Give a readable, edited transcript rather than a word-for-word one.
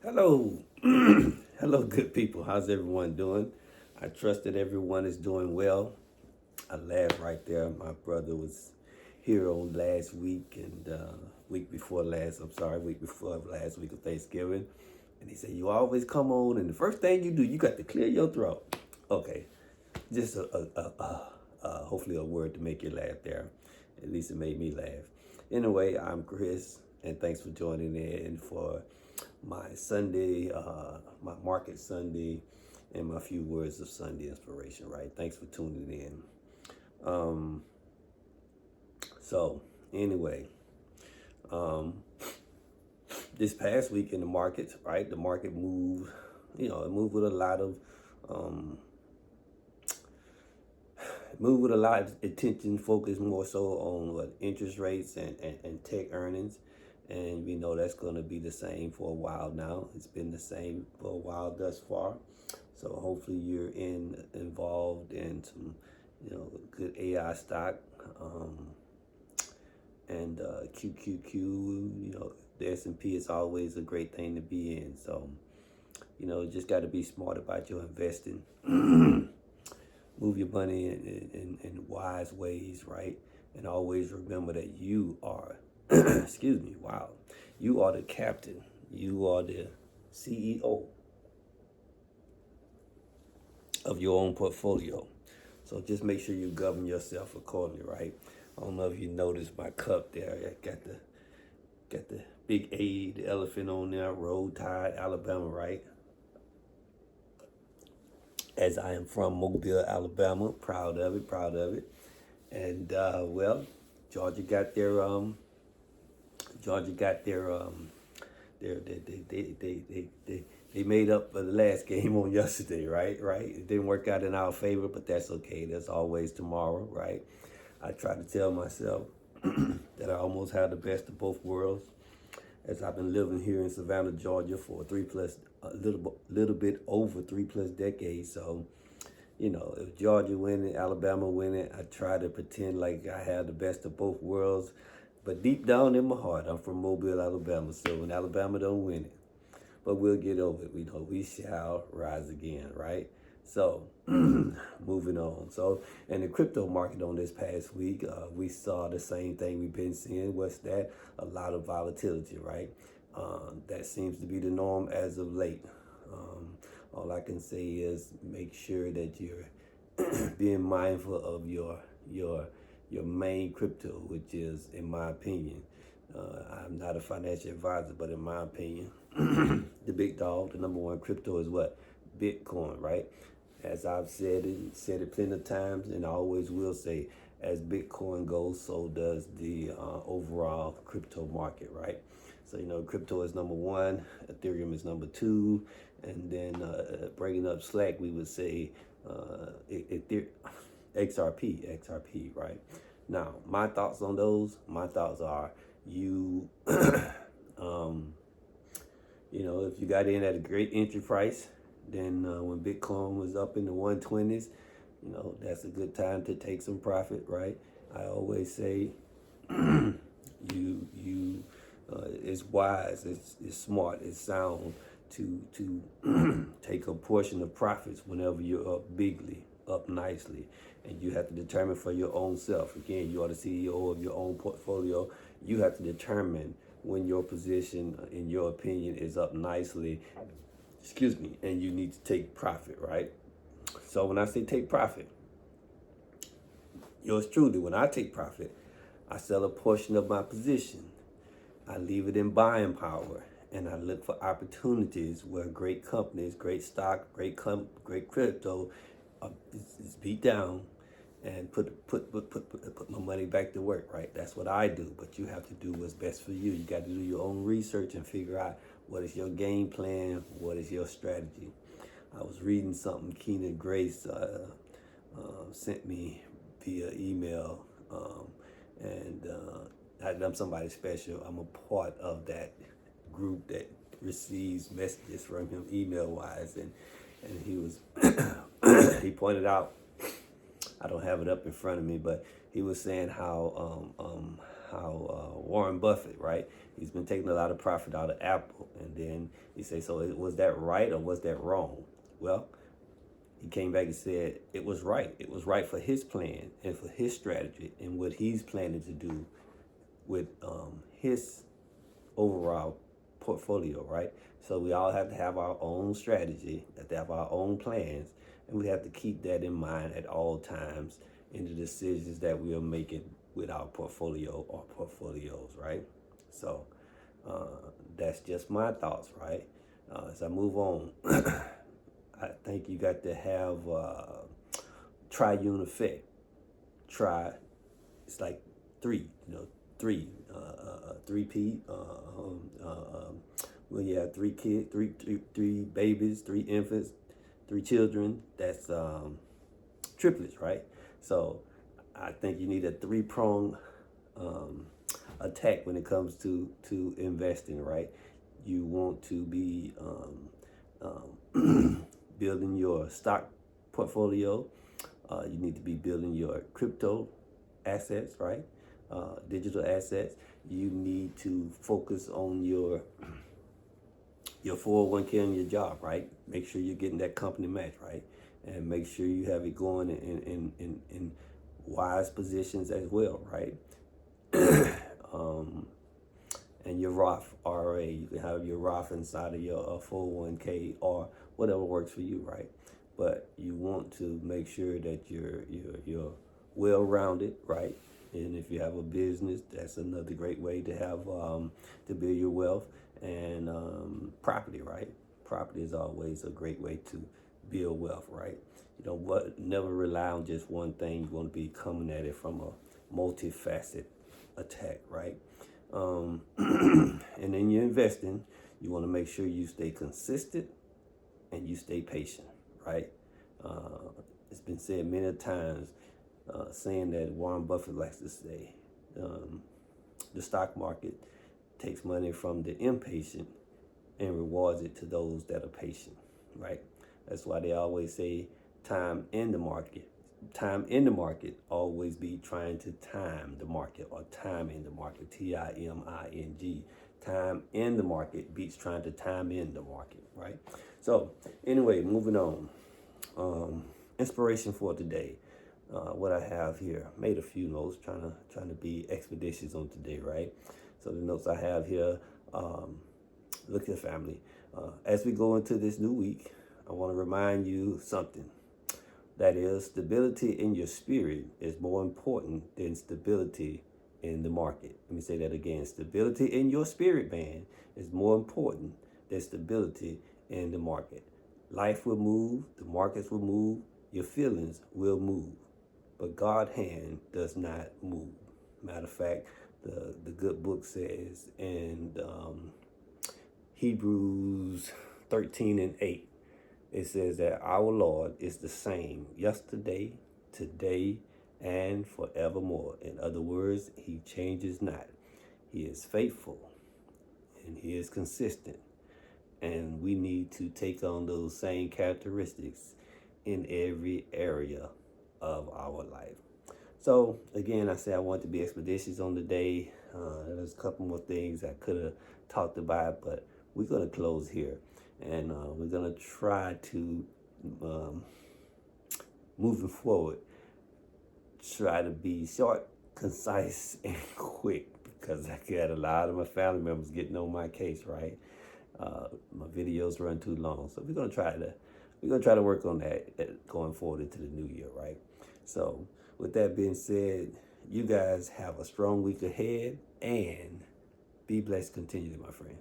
Hello. Hello, good people. How's everyone doing? I trust that everyone is doing well. I laughed right there. My brother was here on last week and week before last, I'm sorry, week before last week of Thanksgiving. And he said, you always come on, and the first thing you do, you got to clear your throat. Okay. Just hopefully a word to make you laugh there. At least it made me laugh. Anyway, I'm Chris, and thanks for joining in for my Sunday, my Market Sunday, and my few words of Sunday inspiration, right? Thanks for tuning in. Um, so, anyway, um, this past week in the markets, right? The market moved, it moved with a lot of um, move with a lot of attention, focus more so on what interest rates and tech earnings. And we know that's going to be the same for a while now. It's been the same for a while thus far. So hopefully you're involved in some, good AI stock, and QQQ. The S&P is always a great thing to be in. So just got to be smart about your investing. Move your money in wise ways, right? And always remember that you are, excuse me, wow, you are the captain. You are the CEO of your own portfolio. So just make sure you govern yourself accordingly, right? I don't know if you noticed my cup there. I got the big A, the elephant on there, Roll Tide, Alabama, right? As I am from Mobile, Alabama, proud of it, proud of it. And well, Georgia got their Georgia got they made up for the last game on yesterday, right? Right. It didn't work out in our favor, but that's okay. There's always tomorrow, right? I try to tell myself that I almost had the best of both worlds, as I've been living here in Savannah, Georgia for a little bit over 3+ decades. So if Georgia win it, Alabama win it, I try to pretend like I have the best of both worlds. But deep down in my heart, I'm from Mobile, Alabama. So when Alabama don't win it, but we'll get over it. We know we shall rise again, right? So moving on. So in the crypto market on this past week, we saw the same thing we've been seeing. What's that? A lot of volatility, right? That seems to be the norm as of late. All I can say is make sure that you're being mindful of your main crypto, which is, in my opinion, I'm not a financial advisor, but in my opinion, the big dog, the number one crypto is what? Bitcoin, right? As I've said it plenty of times, and I always will say, as Bitcoin goes, so does the overall crypto market, right? So crypto is number one, Ethereum is number two, and then breaking up Slack, we would say XRP, right? Now, my thoughts on those, my thoughts are you, if you got in at a great entry price, then when Bitcoin was up in the 120s, that's a good time to take some profit, right? I always say you it's wise, it's smart, it's sound to take a portion of profits whenever you're up bigly, up nicely, and you have to determine for your own self. Again, you are the CEO of your own portfolio. You have to determine when your position, in your opinion, is up nicely. Excuse me, and you need to take profit, right? So when I say take profit, yours truly, when I take profit, I sell a portion of my position. I leave it in buying power, and I look for opportunities where great companies, great stock, great crypto is beat down, and put my money back to work. Right, that's what I do. But you have to do what's best for you. You got to do your own research and figure out what is your game plan, what is your strategy. I was reading something Keena Grace sent me via email, and I'm somebody special. I'm a part of that group that receives messages from him email wise, and he was he pointed out, I don't have it up in front of me, but he was saying Warren Buffett, right? He's been taking a lot of profit out of Apple, and then he say, so was that right or was that wrong? Well, he came back and said it was right. It was right for his plan and for his strategy and what he's planning to do with his overall portfolio, right? So we all have to have our own strategy, have to have our own plans, and we have to keep that in mind at all times in the decisions that we are making with our portfolio or portfolios, right? So that's just my thoughts, right? As I move on, I think you got to have triune effect. Try, it's like three, three, three-peat. When you have three kids, three babies, three infants, three children, that's triplets, right? So I think you need a three-pronged attack when it comes to investing, right? You want to be building your stock portfolio. You need to be building your crypto assets, right? Digital assets. You need to focus on your 401k and your job, right? Make sure you're getting that company match, right? And make sure you have it going in wise positions as well, right? And your Roth IRA, you can have your Roth inside of your 401k or whatever works for you, right? But you want to make sure that you're well-rounded, right? And if you have a business, that's another great way to have to build your wealth. And property, right? Property is always a great way to build wealth, right? Never rely on just one thing. You want to be coming at it from a multifaceted attack, right? And then you're investing. You want to make sure you stay consistent and you stay patient, right? It's been said many times, saying that Warren Buffett likes to say, the stock market takes money from the impatient and rewards it to those that are patient, right? That's why they always say time in the market. Time in the market always be trying to time the market or time in the market, TIMING. Time in the market beats trying to time in the market, right? So anyway, moving on. Inspiration for today. What I have here, made a few notes, trying to be expeditious on today, right? So the notes I have here, look at family. As we go into this new week, I want to remind you something. That is, stability in your spirit is more important than stability in the market. Let me say that again. Stability in your spirit, man, is more important than stability in the market. Life will move, the markets will move, your feelings will move, but God's hand does not move. Matter of fact, the good book says in Hebrews 13:8, it says that our Lord is the same yesterday, today, and forevermore. In other words, he changes not. He is faithful and he is consistent. And we need to take on those same characteristics in every area of our life. So again, I said I want to be expeditious on the day. There's a couple more things I could have talked about, but we're going to close here. And we're going to try to, moving forward, try to be short, concise, and quick, because I got a lot of my family members getting on my case, right? My videos run too long, so we're gonna try to work on that going forward into the new year, right? So with that being said, you guys have a strong week ahead and be blessed continually, my friend.